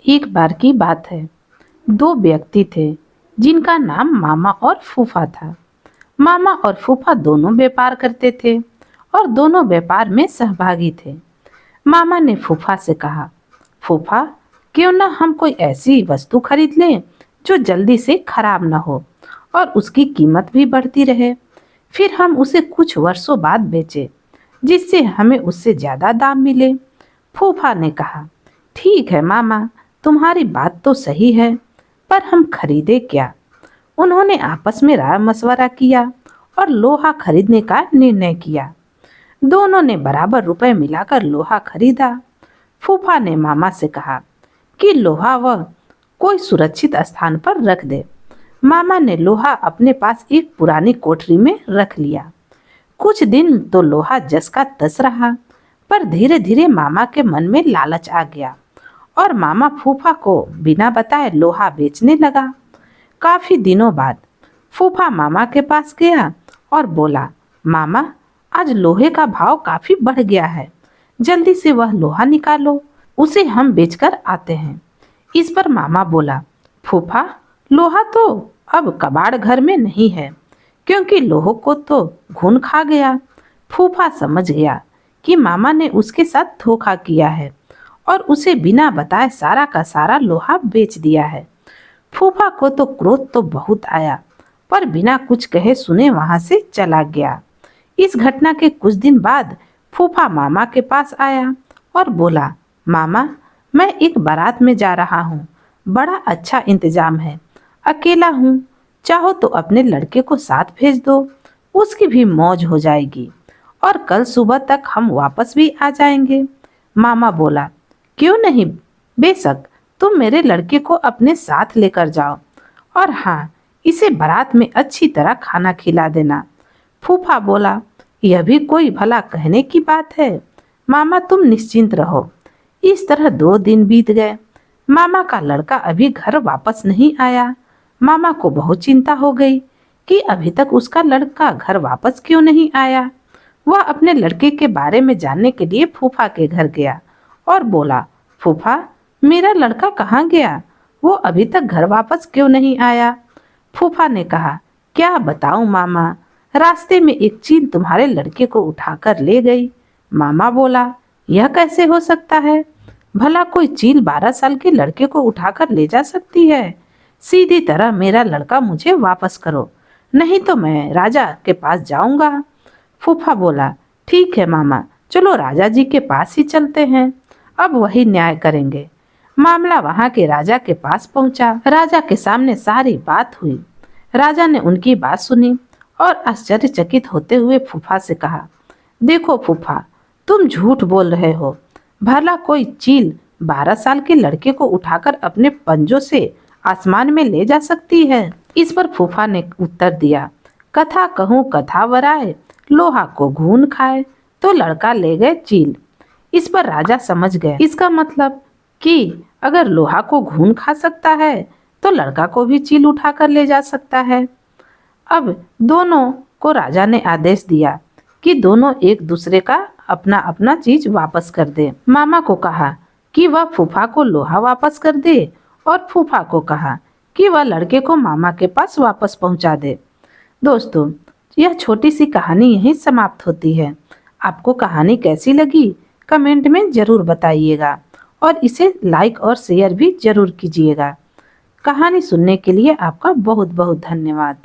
एक बार की बात है। दो व्यक्ति थे जिनका नाम मामा और फूफा था। मामा और फूफा दोनों व्यापार करते थे और दोनों व्यापार में सहभागी थे। मामा ने फूफा से कहा, फूफा, क्यों ना हम कोई ऐसी वस्तु खरीद लें जो जल्दी से खराब ना हो और उसकी कीमत भी बढ़ती रहे। फिर हम उसे कुछ वर्षों बाद बेचें, जिससे हमें उससे ज़्यादा दाम मिले। फूफा ने कहा, ठीक है मामा, तुम्हारी बात तो सही है, पर हम खरीदे क्या? उन्होंने आपस में राय मशवरा किया और लोहा खरीदने का निर्णय किया। दोनों ने बराबर रुपए मिलाकर लोहा खरीदा। फूफा ने मामा से कहा कि लोहा वह कोई सुरक्षित स्थान पर रख दे। मामा ने लोहा अपने पास एक पुरानी कोठरी में रख लिया। कुछ दिन तो लोहा जस का तस रहा, पर धीरे धीरे मामा के मन में लालच आ गया और मामा फूफा को बिना बताए लोहा बेचने लगा। काफी दिनों बाद फूफा मामा के पास गया और बोला, मामा, आज लोहे का भाव काफी बढ़ गया है, जल्दी से वह लोहा निकालो, उसे हम बेचकर आते हैं। इस पर मामा बोला, फूफा, लोहा तो अब कबाड़ घर में नहीं है, क्योंकि लोहो को तो घुन खा गया। फूफा समझ गया कि मामा ने उसके साथ धोखा किया है और उसे बिना बताए सारा का सारा लोहा बेच दिया है। फूफा को तो क्रोध तो बहुत आया, पर बिना कुछ कहे सुने वहां से चला गया। इस घटना के कुछ दिन बाद फूफा मामा के पास आया और बोला, मामा, मैं एक बारात में जा रहा हूँ, बड़ा अच्छा इंतजाम है, अकेला हूँ, चाहो तो अपने लड़के को साथ भेज दो, उसकी भी मौज हो जाएगी और कल सुबह तक हम वापस भी आ जाएंगे। मामा बोला, क्यों नहीं, बेशक, तुम मेरे लड़के को अपने साथ लेकर जाओ, और हाँ, इसे बारात में अच्छी तरह खाना खिला देना। फूफा बोला, यह भी कोई भला कहने की बात है, मामा तुम निश्चिंत रहो। इस तरह 2 दिन बीत गए। मामा का लड़का अभी घर वापस नहीं आया। मामा को बहुत चिंता हो गई कि अभी तक उसका लड़का घर वापस क्यों नहीं आया। वह अपने लड़के के बारे में जानने के लिए फूफा के घर गया और बोला, फूफा, मेरा लड़का कहाँ गया? वो अभी तक घर वापस क्यों नहीं आया? फूफा ने कहा, क्या बताऊं मामा, रास्ते में एक चील तुम्हारे लड़के को उठाकर ले गई। मामा बोला, यह कैसे हो सकता है? भला कोई चील 12 साल के लड़के को उठाकर ले जा सकती है? सीधी तरह मेरा लड़का मुझे वापस करो, नहीं तो मैं राजा के पास जाऊंगा। फूफा बोला, ठीक है मामा, चलो राजा जी के पास ही चलते हैं, अब वही न्याय करेंगे। मामला वहां के राजा के पास पहुंचा। राजा के सामने सारी बात हुई। राजा ने उनकी बात सुनी और आश्चर्यचकित होते हुए फूफा से कहा, देखो फूफा, तुम झूठ बोल रहे हो। भला कोई चील 12 साल के लड़के को उठाकर अपने पंजों से आसमान में ले जा सकती है? इस पर फूफा ने उत्तर दिया, कथा कहूँ कथा वराए, लोहा को घून खाए, तो लड़का ले गए चील। इस पर राजा समझ गए, इसका मतलब कि अगर लोहा को घून खा सकता है तो लड़का को भी चील उठाकर ले जा सकता है। अब दोनों को राजा ने आदेश दिया कि दोनों एक दूसरे का अपना अपना चीज वापस कर दे। मामा को कहा कि वह फूफा को लोहा वापस कर दे और फूफा को कहा कि वह लड़के को मामा के पास वापस पहुंचा दे। दोस्तों, यह छोटी सी कहानी यहीं समाप्त होती है। आपको कहानी कैसी लगी कमेंट में ज़रूर बताइएगा और इसे लाइक और शेयर भी ज़रूर कीजिएगा। कहानी सुनने के लिए आपका बहुत बहुत धन्यवाद।